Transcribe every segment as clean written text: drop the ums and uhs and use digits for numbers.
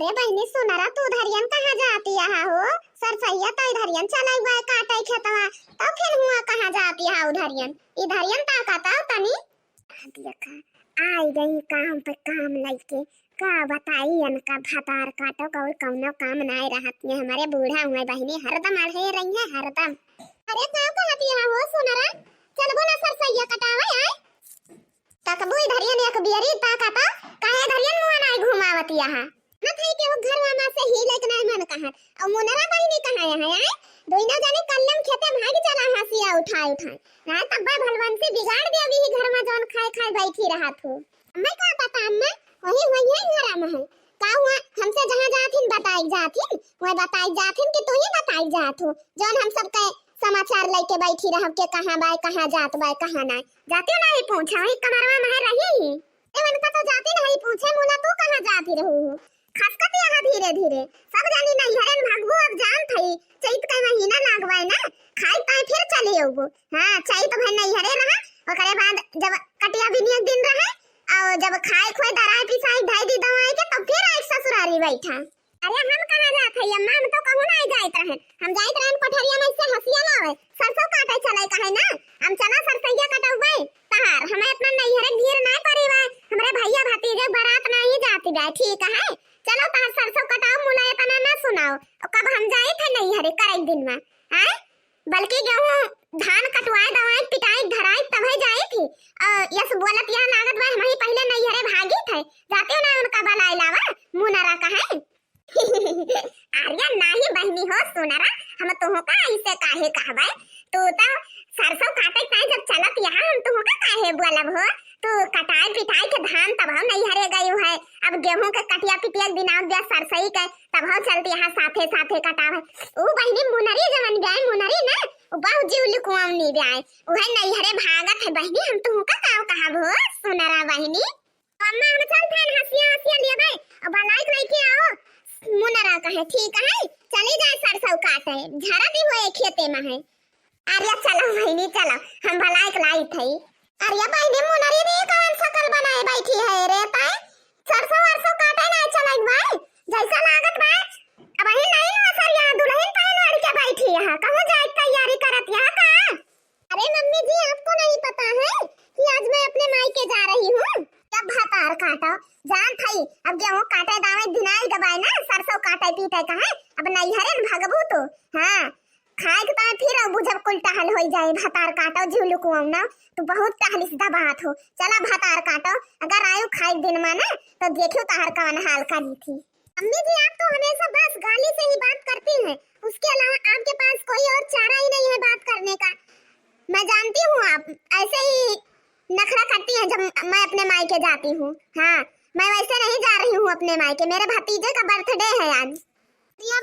अरे बहनी सुनरा तू धरियन कहाँ जाती है हो? सरसैया तो धरियन चला हुआ है काटे खेतवा, तब फिर हुआ कहाँ जाती है उधरियन? इधरियन ताकता तनी देखा आई गई काम पे काम लेके का बताई इनका भतार काटो और कौनो काम नाय रहत ने हमारे बूढ़ा हुए बहनी हरदम अड़े रही है हरदम। अरे का कहती है हो सुनरा? चल बोला सरसैया कटावे आए तकबू धरियन एक बियरी ताकता काहे धरियन मुआ नाय घुमावती है न थई के वो घरवा में से ही लेक नाय मन कहा और मुनरा बहनी कहा है आए दोइना जाने कल्लम खेते भाग चला हंसिया उठाए उठाए ना तब्बा भलवन से बिगाड़ दे अभी घर में जौन खाए खाए बैठी रहा थू। मैं का पता अम्मा वही वही घरा में है का हुआ हमसे जहां जाथिन बताई जाथिन वही बताई जाथिन कि तू ही बताई जात हो जौन हम सब के समाचार लेके बैठी रहब के कहां बाय कहां जात बाय कहां ना जाते नहीं पूछा ही कमरवा में रही ही एवन का तो जाती नहीं पूछे मोला तू कहां जाती रहू हो खसकत यहाँ धीरे धीरे सब जानी नहीं हरन भागबू अब जान थई चैत का महीना लागवाय ना खाई पाए फिर चले आबू। हां चैत भर नहीं हरे रहा ओकरे बाद जब कटिया भी एक दिन रहे और जब खाए खोए दराई पिसाई ढाई दी दवाई के तब फिर आई ससुरारी बैठा। अरे हम कहां जात हई अम्मा हम तो कहू नहीं जाइत रहन हम जाइत रहन कोठरिया में से हसिया लावे सरसों काटे चले कहे ना हम चला सरसैया कटौबे तहार हमें इतना नहीं हरे घेर ना परीवा हमरे भैया भतीजे बारात नहीं जाती बे ठीक है चलो तहार सरसों कटाओ मुलाय तना ना सुनाओ और कब हम जाए थे नहीं हरे कर एक दिन में हैं बल्कि गेहूं धान कटवाए दवाई पिटाई धराई तभी जाए थी यस बोलत यह लागत भाई हम ही पहले नहीं हरे भागी थे जाते हो ना उनका बलाई लावा मुनरा कहे आर्या नाही बहनी हो सुनरा हम तुहो का ऐसे काहे कहबे तू तो सरसों काटे ताई जब चलत यहां हम तुहो का काहे बोलब हो तू कटाई पिटाई के धान तब हम नहीं हरे गई है अब गेहूं के कटिया पिटिया दिनाव दिया सरसई के तब हम चलती यहां साथे साथे कटाव ओ बहनी मुनरी जवन गए मुनरी ना ओ बहु जीवली कुआम नी गए ओहे नहीं हरे भागत है बहनी हम तुहो का काव कहब हो सुनरा बहनी अम्मा हम चल थान हसिया हसिया ले भाई अब लाइक लेके आओ मुनरा कहे ठीक है चली जाए सरसों काटे झरा भी होए खेते में है। अरे चलो बहनी चलो हम भलाई लाई थई अरे बहनी मुनरी रे कौन सकल बनाए बैठी है रे ताई सरसों वरसों काटे ना चले भाई जैसा लागत बा अब ही नहीं नो सर यहां दुल्हन पाए लड़ के बैठी है कहां जाए तैयारी करत यहां का। अरे मम्मी जी आपको नहीं पता है कि आज मैं अपने मायके जा रही हूं जब भतार काटा जान थई अब गेहूं काटे दावे दिनाई दबाए ना सरसों काटे पीटे कहे अब नहीं हरे भगबू तो हां खाए के ताए फिर अब जब कुल टहल हो जाए भतार काटो झुलू कुआम ना तो बहुत टहलिस दबात हो चला भतार काटो अगर आयो खाए दिन में ना तो देखियो तार कौन हाल करी थी। अम्मी जी आप तो हमेशा बस गाली से ही बात करती हैं उसके अलावा आपके पास कोई और चारा ही नहीं है बात करने का। मैं जानती हूँ आप ऐसे ही नखरा करती हैं जब मैं अपने मायके जाती हूँ। हाँ मैं वैसे नहीं जा रही हूँ अपने मायके मेरे भतीजे का बर्थडे है आज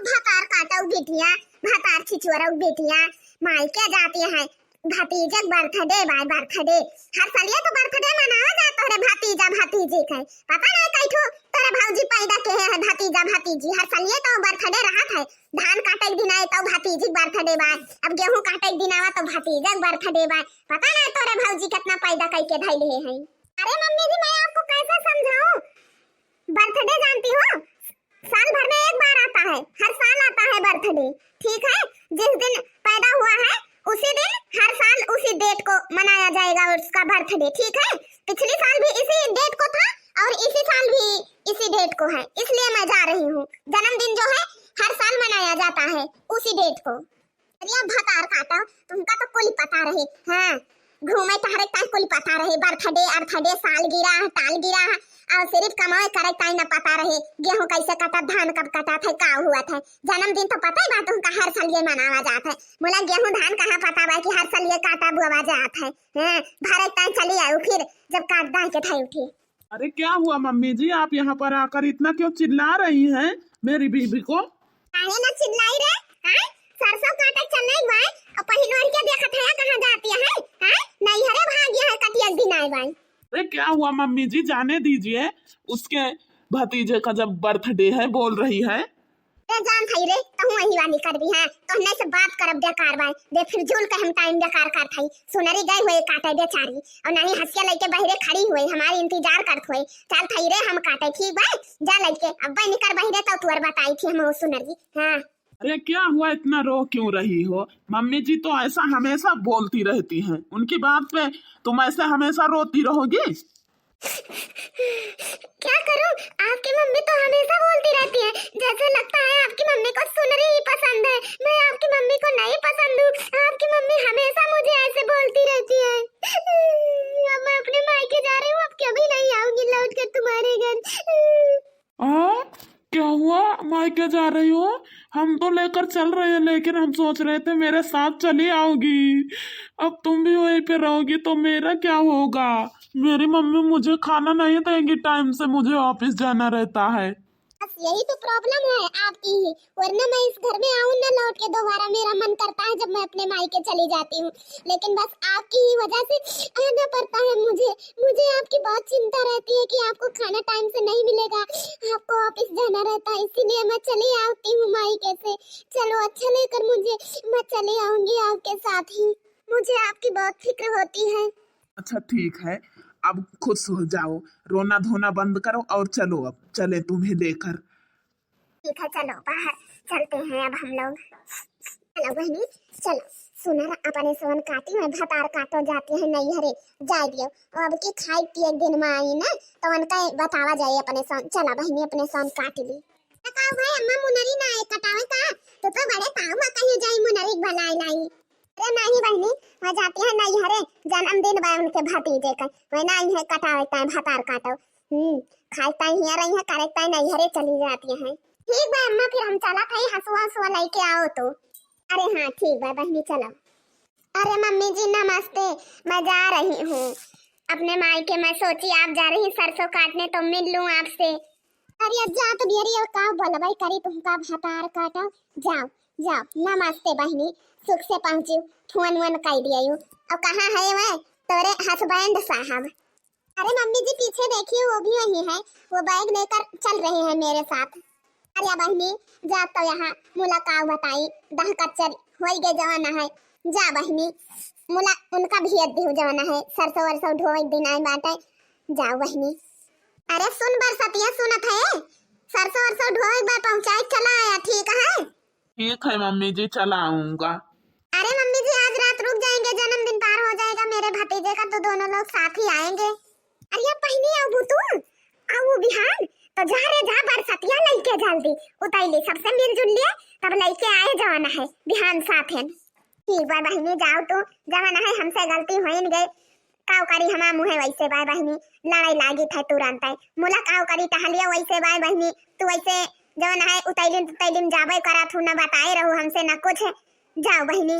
भतार काटा बिटिया भतार छिछुरा बिटिया मायके जाती है भतीजे बर्थडे बाय बर्थडे हर साल ये तो बर्थडे मनावा जाता है भतीजा भतीजी का पता नहीं कैठो तेरे भौजी पैदा के है भतीजा भतीजी हर साल ये तो बर्थडे रहत है धान काटे दिन आए तो भतीजी बर्थडे बाय अब गेहूं काटे दिन आवा तो भतीजा बर्थडे बाय पता नहीं तेरे भौजी कितना पैदा करके धइले हैं। अरे मम्मी जी मैं आपको कैसे समझाऊं बर्थडे जानती हो साल भर में एक बार आता है हर साल आता है बर्थडे ठीक है जिस दिन पैदा हुआ है उसी दिन हर साल उसी डेट को मनाया जाएगा उसका बर्थडे ठीक है पिछले साल भी इसी डेट को था और इसी साल भी इसी डेट को है इसलिए मैं जा रही हूँ जन्मदिन जो है हर साल मनाया जाता है उसी डेट को। अरे भतार काटा तुमका तो कोई पता रहे हाँ घूमे टहरे तक कोई पता रहे बर्थडे अर्थडे साल गिरा टाल गिरा और सिर्फ कमाए करे ताई न पता रहे गेहूं कैसे कटा धान कब कटा था का हुआ था जन्मदिन तो पता ही बात उनका हर साल ये मनावा जाता है बोला गेहूं धान कहाँ पता बा कि हर साल ये काटा बुआ जाता है हैं भारत ताई चली आऊ फिर जब काट दाई के थाई उठी। अरे क्या हुआ मम्मी जी आप यहाँ पर आकर इतना क्यों चिल्ला रही हैं मेरी बीबी को? काहे ना चिल्लाई रे हां सरसों काटे चलने भाई और पहिनवर के देखत है कहां जाती है हां नहीं हरे भाग्य है कटिया दिन आए भाई। अरे क्या हुआ मम्मी जी जाने दीजिए उसके भतीजे का जब बर्थडे है बोल रही है अरे जान थाई रे कहूं वही वाली कर भी है तो हमने से बात करब बेकार बाय दे फिर झूल के हम टाइम बेकार कर थाई सुनरी गई हुए काटे बेचारी और नहीं हंसिया लेके बहिरे खड़ी हुई हमारी इंतजार करत हुई चल थाई रे हम काटे ठीक बाय जा लेके अब बई निकर बहिरे तो तुअर बताई थी हम सुनरी। हां अरे क्या हुआ, इतना रो क्यों रही हो? मम्मी जी तो ऐसा हमेशा बोलती रहती हैं, उनकी बात पे तुम ऐसे हमेशा रोती रहोगी? क्या करूं, आपकी मम्मी तो हमेशा बोलती रहती है, जैसे लगता है आपकी मम्मी को सुनरी ही पसंद है। मैं आपकी मम्मी को नहीं पसंद हूं, आपकी मम्मी हमेशा मुझे ऐसे बोलती रहती है। अब मैं अपने मायके जा रही हूँ, अब कभी नहीं आऊंगी लौट कर तुम्हारे घर। क्या हुआ, मायके जा रही हो? हम तो लेकर चल रहे हैं, लेकिन हम सोच रहे थे मेरे साथ चली आओगी। अब तुम भी वहीं पे रहोगी तो मेरा क्या होगा? मेरी मम्मी मुझे खाना नहीं देंगी टाइम से, मुझे ऑफिस जाना रहता है। बस यही तो प्रॉब्लम है आपकी ही, वरना मैं इस घर में आऊं ना लौट के दोबारा, मेरा मन करता है जब मैं अपने मायके चली जाती हूँ, लेकिन बस आपकी ही वजह से आना पड़ता है मुझे आपकी बहुत चिंता रहती है कि आपको खाना टाइम से नहीं मिलेगा, आपको ऑफिस जाना रहता है, इसीलिए मैं चली आती हूँ मायके से। चलो अच्छा लेकर मुझे, मैं चली आऊंगी आपके साथ ही, मुझे आपकी बहुत फिक्र होती है। अच्छा ठीक है, अब खुश हो जाओ, रोना धोना बंद करो और चलो, अब चले तुम्हें लेकर। ठीक है चलो बाहर चलते हैं अब हम लोग। चलो बहनी चलो, सुनर अपने सोन काटी में भतार काटो जाती है नहीं हरे जाए दियो, अब की खाई पिए दिन में आई ना तो उनका बतावा जाए अपने सोन। चला बहनी अपने सोन काट ली। बताओ भाई अम्मा मुनरी ना आए कटावे का तो बड़े ताऊ में कहीं जाई मुनरी भलाई लाई। अरे नहीं बहनी मैं जाती है नहीं हरे, जन्मदिन बा उनके भतीजे का, मैं नहीं है कटावे ता भतार काटो। खाई ताई हिया रही है करे ताई नहीं हरे चली जाती है। ठीक बा अम्मा फिर हम चला था हसुआ हसुआ लेके आओ तो। अरे हाँ ठीक बा बहनी चलो। अरे मम्मी जी नमस्ते, मैं जा रही हूँ अपने मायके, मैं सोची आप जा रही सरसों काटने तो मिल लूं आपसे। अरे अब जा तो बियरी और का बोलबाई करी तुमका भतार काटो, जाओ जाओ। नमस्ते बहनी, सुख से पहुंची, फोन वन कर दिया यू। अब कहाँ है वह तोरे हस्बैंड साहब? अरे मम्मी जी पीछे देखिए वो भी वही है, वो बैग लेकर चल रहे हैं मेरे साथ। अरे बहनी जा तो यहाँ मुलाकात बताई दह कच्चर हो गए जवाना है, जा बहनी मुला उनका भी दियो जवाना है, सरसों वरसों ढोई दिन आए बाटे, जाओ बहनी। अरे सुन बरसतिया सुनत है, सरसों वरसों ढोई बार पहुंचाए चला आया, ठीक है? ठीक है मम्मी जी, चला आऊंगा। अरे मम्मी जी आज रात रुक जाएंगे, जन्मदिन पार हो जाएगा मेरे भतीजे का तो दोनों लोग साथ ही आएंगे। अरे पहनी आऊ तू आऊ बिहान तो जा रे जा बरसतिया लइके जल्दी उतैली सबसे मिलजुल लिए तब लइके आए जवाना है बिहान साथ है। ठीक बा बहनी जाओ तो जवाना है, हमसे गलती होइन गई, काव करी हमा मुहे वैसे बाय बहनी, लड़ाई लागी था तुरंत है मुला काव करी टहलिया वैसे बाय बहनी, तू वैसे जवाना है उतैलिन जाबे करा थू ना बताए रहू हमसे ना कुछ, जाओ बहनी।